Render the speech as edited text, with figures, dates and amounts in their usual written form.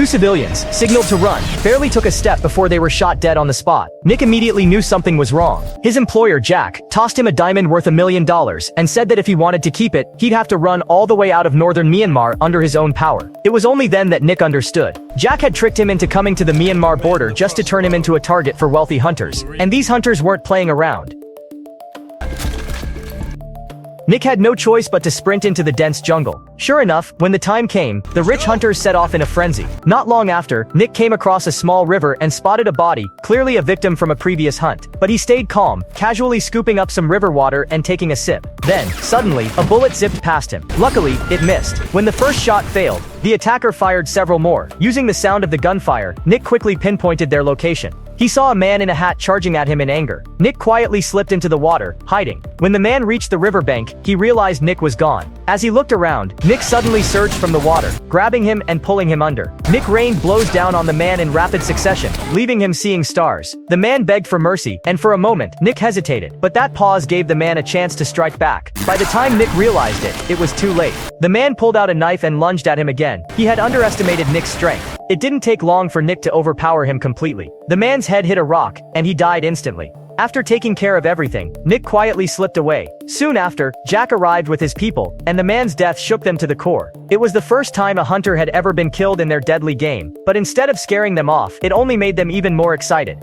two civilians, signaled to run, barely took a step before they were shot dead on the spot. Nick immediately knew something was wrong. His employer, Jack, tossed him a diamond worth $1 million and said that if he wanted to keep it, he'd have to run all the way out of northern Myanmar under his own power. It was only then that Nick understood. Jack had tricked him into coming to the Myanmar border just to turn him into a target for wealthy hunters, and these hunters weren't playing around. Nick had no choice but to sprint into the dense jungle. Sure enough, when the time came, the rich hunters set off in a frenzy. Not long after, Nick came across a small river and spotted a body, clearly a victim from a previous hunt. But he stayed calm, casually scooping up some river water and taking a sip. Then, suddenly, a bullet zipped past him. Luckily, it missed. When the first shot failed, the attacker fired several more. Using the sound of the gunfire, Nick quickly pinpointed their location. He saw a man in a hat charging at him in anger. Nick quietly slipped into the water, hiding. When the man reached the riverbank, he realized Nick was gone. As he looked around, Nick suddenly surged from the water, grabbing him and pulling him under. Nick rained blows down on the man in rapid succession, leaving him seeing stars. The man begged for mercy, and for a moment, Nick hesitated, but that pause gave the man a chance to strike back. By the time Nick realized it, it was too late. The man pulled out a knife and lunged at him again. He had underestimated Nick's strength. It didn't take long for Nick to overpower him completely. The man's head hit a rock, and he died instantly. After taking care of everything, Nick quietly slipped away. Soon after, Jack arrived with his people, and the man's death shook them to the core. It was the first time a hunter had ever been killed in their deadly game, but instead of scaring them off, it only made them even more excited.